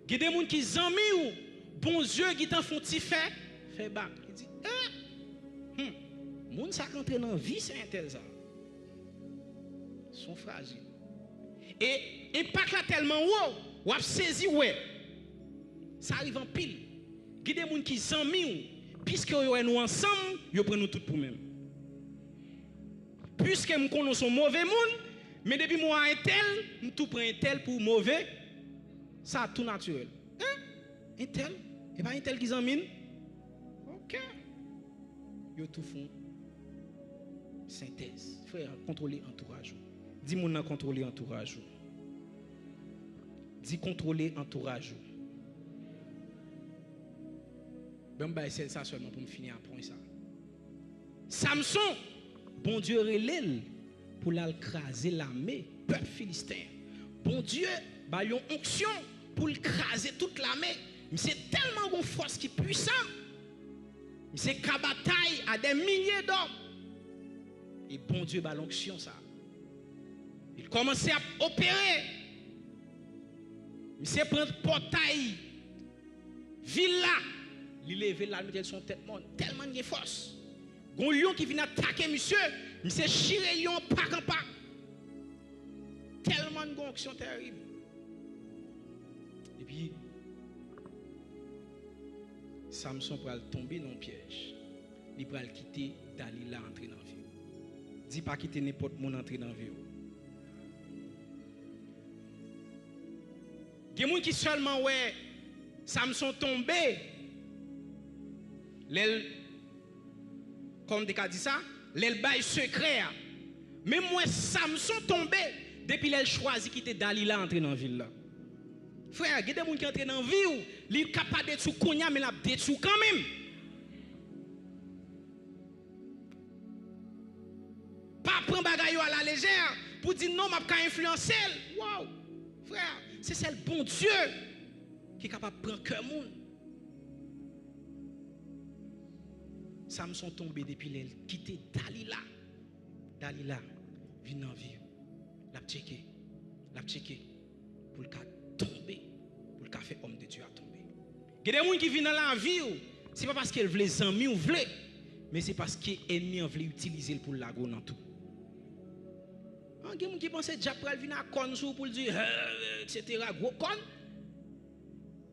Il y a des gens qui sont amis, bon Dieu qui t'a fait fait bac. Il dit moun ça rentre dans vie c'est un tel ça. Sont fragiles. Et impact là tellement haut, ou a saisi ouais. Ça arrive en pile. Il y a des gens qui sont amis, puisque nous ensemble, ils prennent nous tout pour même. Puisque nous connaissons mauvais monde, mais depuis moi un tel, nous tout prend un tel pour mauvais, ça tout naturel. Un tel, et pas un tel qui s'emmine. OK. Ils tout font synthèse. Frère, contrôler entourage. Dis mon contrôler entourage. Dis contrôler entourage. C'est ça seulement pour me finir à point ça. Samson, bon Dieu relève pour l'écraser l'armée, peuple philistin. Bon Dieu, bah une onction pour écraser toute l'armée. Mais c'est tellement une force qui est puissante. C'est qu'à bataille à des milliers d'hommes. Et bon Dieu, bah l'onction ça. Il commençait à opérer. Il s'est pris portail, ville là. Il lève la nuit de son tête tellement de force. Un lion qui vient attaquer monsieur, monsieur chiré lion pas en pas. Tellement de gonction terrible. Et puis Samson va tomber dans le piège. Il va quitter Dalila entrer dans la vie. Dis pas quitter n'importe mon entrer dans la vie. Il y a des gens qui seulement ouais Samson tombé. Comme tu as dit ça, l'elle bail secret. Mais moi, Samson tombé depuis qu'elle choisit quitter Dalila entrer dans la ville. Frère, il y a des gens qui entrent dans la ville, ils sont capables de détruire Konya, mais ils ont détruit quand même. Pas prendre bagaille à la légère pour dire non, je ne peux pas influencer. Wow, frère, c'est le bon Dieu qui est capable de prendre cœur monde. Samson tombé depuis l'elle quitté Dalila. Dalila vient en vie. L'a checké pour le cas tomber, pour le cas faire homme de Dieu à tomber. Il y a des gens qui viennent dans la vie, c'est pas parce qu'elle veut les amis ou veut, mais c'est parce que l'ennemi veut utiliser pour la go dans tout. Il y a des gens qui pensent que Diable vient à Konsou pour dire etc. Gros con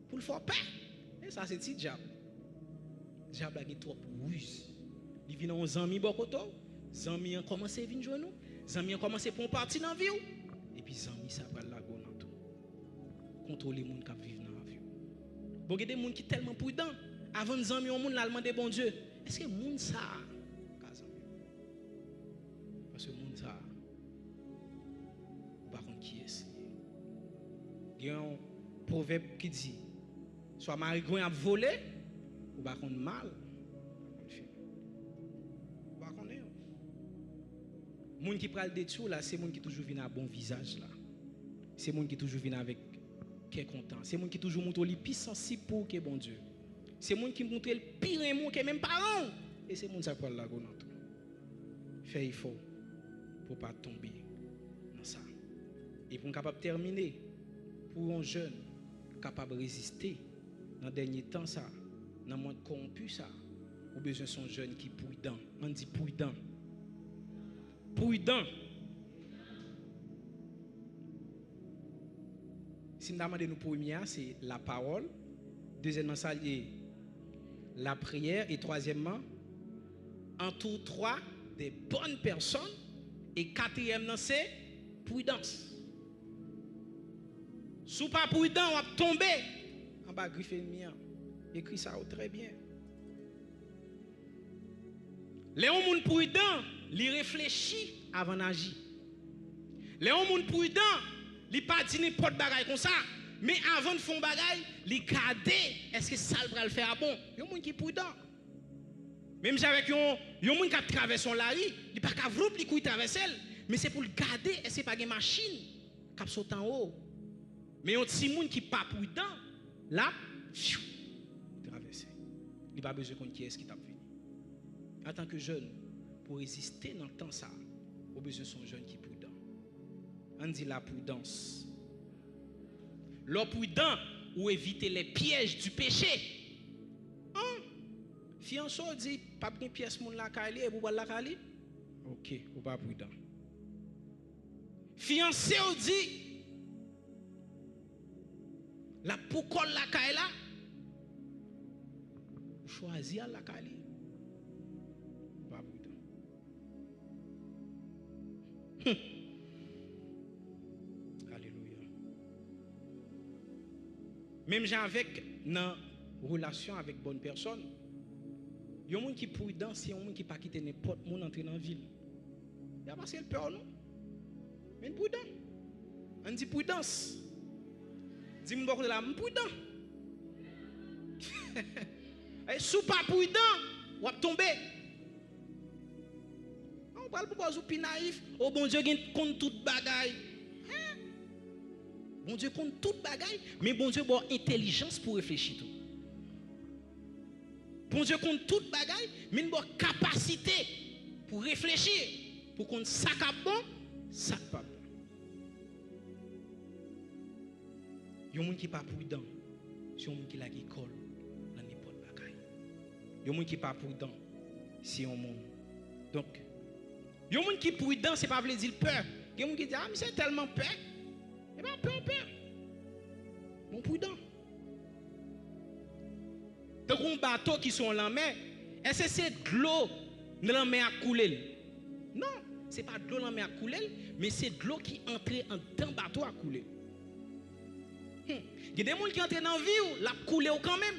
pour le faire peur. Et ça c'est diable. Diable a trop ruse. Il vient dans un ami bokoto, Zami ont commencé à venir jouer nous. Zami ont commencé à prendre partie dans la vie. Et puis zami ça va la go dans tout. Contrôler les gens qui vivent dans la vie. Bon, il y a des gens qui sont tellement prudents. Avant de zami, on a demandé bon Dieu. Est-ce que les gens ça parce que les gens ça par contre qui est. Il y a un proverbe qui dit soit marigon a volé ou par contre mal. Les gens qui parlent de tout là, c'est les gens qui toujours viennent à bon visage là. C'est les gens qui toujours viennent avec qui est content. C'est les gens qui toujours montrent le plus sensible pour que bon Dieu. C'est les gens qui montrent le pire amour que même parents. Et c'est les gens qui parlent là dans tout. Fait effort pour pas tomber dans ça. Et pour capable terminer pour un jeune capable de résister dans le dernier temps ça, dans le monde corrompu ça, ou besoin de son jeune qui prudent. On dit prudent. Prudent. Si nous demandons nous première, c'est la parole. Deuxièmement, ça est la prière. Et troisièmement, entoure-toi des bonnes personnes. Et quatrièmement, c'est prudence. Si vous pas prudent, on va tomber en bas griffe ennemi. Écrit ça très bien. Les gens prudents, ils réfléchissent avant d'agir. Les gens prudents, ils ne pas dire n'importe quoi comme ça. Mais avant de faire un bagage, ils regardent est-ce que ça va le faire bon. Il y a des gens qui sont prudents. Même si avec un gens qui traverse la rue, il ne pas qu'à vouloir traverser. Mais c'est pour le garder, est-ce que ce n'est pas une machine qui saute en haut. Mais il y a des gens qui ne sont pas prudents. Là, traverser. Il n'y a pas besoin de qui est-ce qui t'a venu. En tant que jeune, pour résister dans le temps ça, au besoin de son jeune qui est prudent. On dit la prudence. Le prudent ou éviter les pièges du péché. Hein? Fiancé dit pas de pièce mon la kali et pour la kali. OK, ou pas prudent. Fiancé dit la pourquoi la kali là choisir la kali. Pas prudent. Même avec une relation avec bonne personne, il y a des gens qui sont prudents, c'est des gens qui ne pas quitter n'importe où entrer dans la ville. Il n'y a pas de peur, non? Mais prudent. On dit prudence. Dis-moi beaucoup de la prudent. Et si vous pas prudent, vous allez tomber. On parle pour vous naïf. Oh bon Dieu, il compte toute bagaille. Bon Dieu compte toute bagaille, mais bon Dieu a intelligence pour réfléchir tout. Bon Dieu compte toute bagaille, mais il a capacité pour réfléchir, pour qu'on sac à bon, sac pas bon. Il y a des gens qui ne sont pas prudents, c'est des gens qui ont l'école dans n'importe bagaille. Il y a des gens qui ne sont pas prudents, c'est un monde. Donc, il y a des gens qui sont prudents, ce n'est pas dire peur. Il y a des gens qui disent, ah, mais c'est tellement peur. Eh bien, peur. Mon prudent. Donc, un bateau qui sont en mer, est-ce que c'est de l'eau dans la mer à couler? Non, ce n'est pas de l'eau dans la mer à couler, mais c'est de l'eau qui entre dans le bateau à couler. Il y a des gens qui entrent dans la vie, la couler quand même.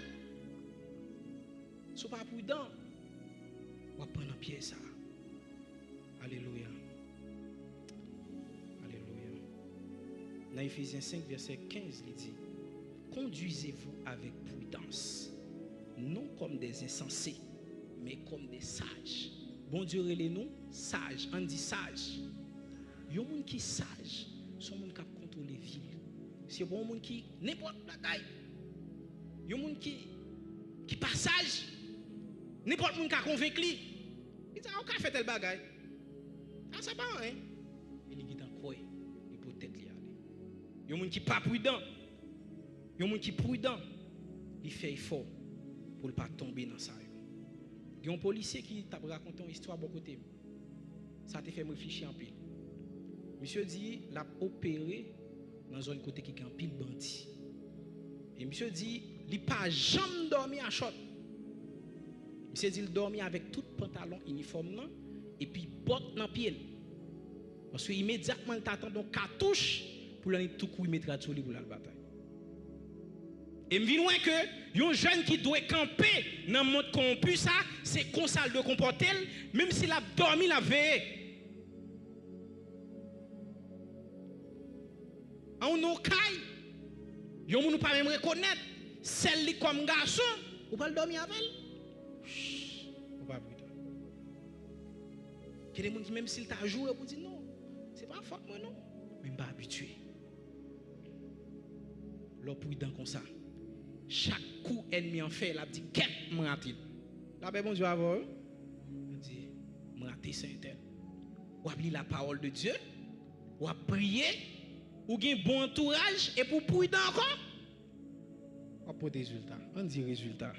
Si vous n'êtes pas prudent, vous allez prendre un pied ça. Alléluia. Dans Ephésiens 5, verset 15, il dit: conduisez-vous avec prudence, non comme des insensés, mais comme des sages. Bon Dieu, relève-nous sages. On dit sages. Il y a des gens qui sont sages, sont des gens qui contrôlent les villes. C'est bon monde qui n'importe la caille. Il y a des gens qui passage, n'importe monde qui a convaincu. Il dit, ah, on a fait tel bagaille. Ah, ça va, hein? Il est en quoi? Il peut peut-être y aller. Il y a des gens qui ne sont pas prudents. Il y a des gens qui sont prudents. Il fait effort pour ne pas tomber dans ça. Il y a un policier qui t'a raconté une histoire à bon côté. Ça te fait me réfléchir un peu. Monsieur dit, il a opéré dans une côté qui est un pile bandit. Et monsieur dit, il n'a pas jamais dormi à short. Monsieur dit, il dormit avec tout pantalon uniforme. et puis botte dans pied. Parce que immédiatement il t'attend donc cartouche pour aller tout coup mettre sur lui pour la bataille. Et me vient loin que un jeune qui doit camper dans le monde corrompu ça, c'est comme ça de comporter même s'il a dormi la veille. En nos cas, yon moun pas même reconnaître celle comme garçon, ou pas dormir avec elle. Ou pas prudent. Il y a des gens qui même s'il t'a joué pour dire non, c'est pas faute moi non, mais pas habitué. L'on prudent comme ça. Chaque coup ennemi en fait, il a dit qu'est-ce me raté. Là ben bon Dieu avant, il dit me raté c'est tel. Ou appeler la parole de Dieu, ou à prier, ou gain bon entourage et pour prudent encore. On peut des résultats. On dit résultat.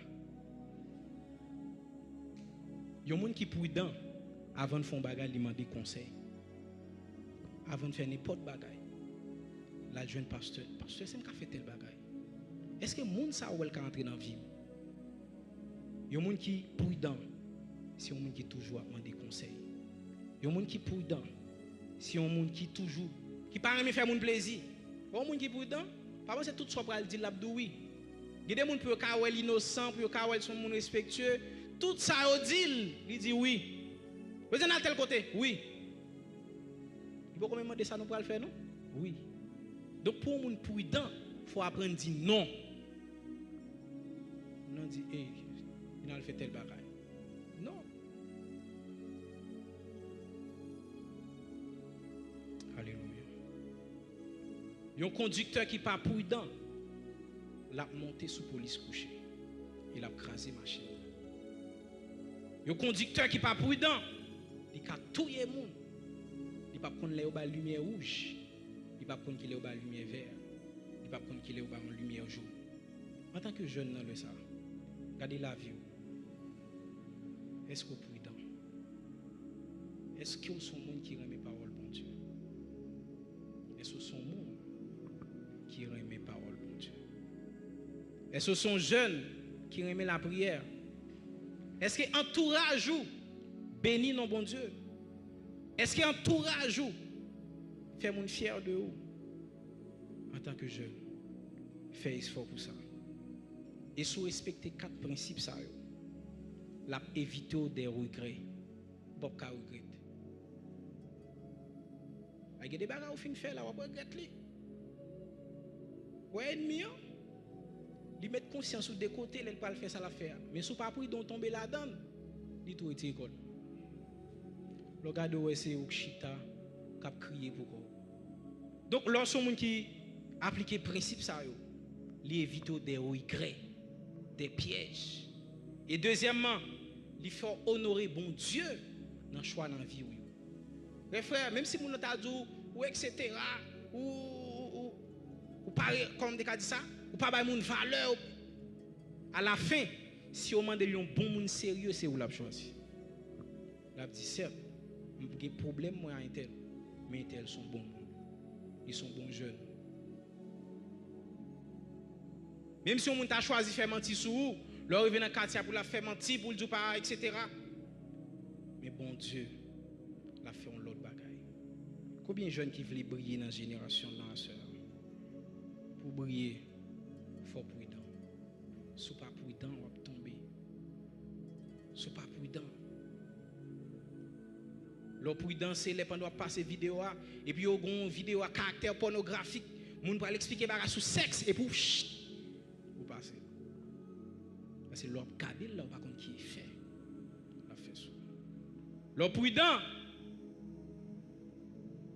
Il y a des gens qui sont prudents avant de faire un bagage, ils demandent conseil. Avant de faire n'importe quoi. La jeune pasteur, pasteur, c'est un fait tel bagage. Est-ce que les gens savent où ils entrer dans la vie? Il y a des gens qui sont prudents, c'est des gens qui toujours demandent conseil. Il y a des gens qui sont prudents, c'est des gens qui toujours, qui ne parlent pas faire mon plaisir. Il y a des gens qui sont prudents, parfois c'est tout ce qu'on dit l'abdou oui. Il y a des gens qui sont innocents, qui sont respectueux. Tout ça, il dit oui. Vous êtes à tel côté? Oui. Il faut quand même demander ça, nous pour le faire, non? Oui. Donc pour les gens prudents, il faut apprendre à dire non. Non, dit, hey, il a fait tel bagage. Non. Alléluia. Il y a un conducteur qui n'est pas prudent. Il a monté sous police couchée. Il a crasé la machine. Il y a un conducteur qui n'est pas prudent. Il a tué les gens. Il ne peut pas connaître la lumière rouge. Il ne peut pas connaître la lumière verte. Il ne peut pas connaître la lumière jaune. En tant que jeune dans le ça, regardez la vie. Est-ce que vous êtes prudent? Est-ce que vous sont monde qui remet parole bon Dieu? Est-ce que vous sont monde qui remet parole bon Dieu? Est-ce que vous sont jeunes qui remet la prière? Est-ce que entourage vous béni non bon Dieu? Est-ce que entourage vous fait mon fier de vous? En tant que jeune, fais effort pour ça. Et si vous respectez 4 principes, ça, la éviter des regrets. Bob ka regret. Il y a des bagages au fin de faire là, on va regretter. Ouais, ennemi, il met conscience sur des côtés, il pas le faire ça l'affaire. Mais si pas pris dont tomber là-dedans, il tout est école. Le gars de c'est Okshita qui a crié pour quoi. Donc lorsqu'on qui applique le principe ça, il évite des regrets, des pièges. Et deuxièmement, il faut honorer bon Dieu dans le choix dans la vie. Mes frères, même si vous avez dit ou etc. ou parler comme des cas dit ça, ou pas avoir une valeur à la fin, si on demande un bon monde sérieux, c'est où la choisi. La dit certes, j'ai des problèmes moi à Intel, mais Intel sont bons. Ils sont bons jeunes. Même si on a choisi de faire mentir sur vous, leur revient dans le quartier pour la faire mentir, pour le dire pas, etc. Mais bon Dieu, la fait en l'autre bagaille. Combien de jeunes qui veulent briller dans la génération de la sœur? Pour briller, il faut prudent. Si pas prudent, on va tomber. Si pas prudent. Le prudent, c'est les pendant passer vidéo et puis il y a une vidéo à caractère pornographique. Moun va l'expliquer sur sexe et pour vous passez. Parce que l'homme garde là, par contre qui est fait. La fait ça. Le prudent,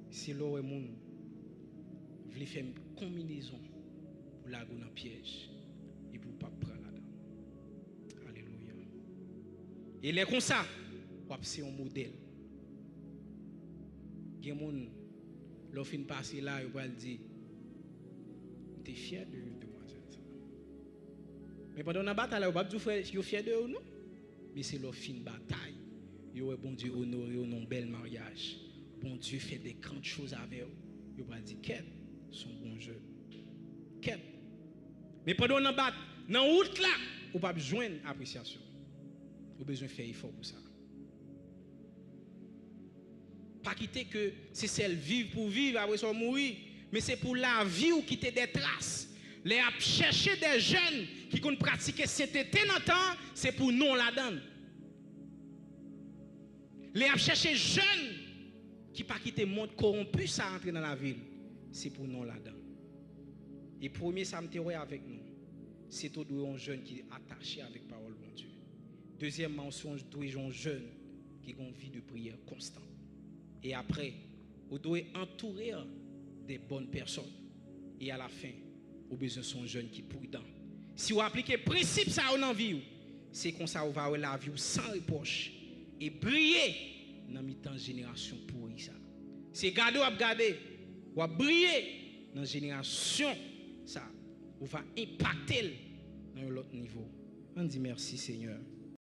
c'est là où moun veut faire une combinaison pour la dans piège et pour pas prendre là-dedans. Alléluia. Et les comme ça, c'est un modèle. Il y a des gens qui fin passer là, ils vont dire, tu es fier de demoiselle. Mais pendant la bataille, ils vont dire, tu es fier de eux, non? Mais c'est leur fin bataille. Ils ont bon Dieu honoré un bel mariage. Bon Dieu fait des grandes choses avec eux. Ils vont dire, quel sont bons jeux. Quel. Mais pendant la bataille, dans la route là, ils n'ont pas besoin d'appréciation. Ils ont besoin de faire effort pour ça. pas quitter que c'est celle vivre pour vivre, après ça mourir. Mais c'est pour la vie ou quitter des traces. Les a chercher des jeunes qui comptent pratiquer sainteté dans le temps, c'est pour non la donne. Les a chercher jeunes qui pas quitter le monde corrompu, ça entrer dans la ville, c'est pour non la donne. Et premier, ça me terrorise avec nous. C'est tout un jeune qui est attaché avec la parole de Dieu. Deuxièmement, on doit un jeune qui a une vie de prière constante. Et après, on doit entourer des bonnes personnes. Et à la fin, on a besoin de jeune qui est prudent. Si vous appliquez le principe ça dans la vie, c'est comme ça vous va avoir la vie sans reproche et briller dans la génération pourrie ça. C'est garder ou garder, ou briller dans la génération ça, on va impacter dans l'autre niveau. On dit merci Seigneur.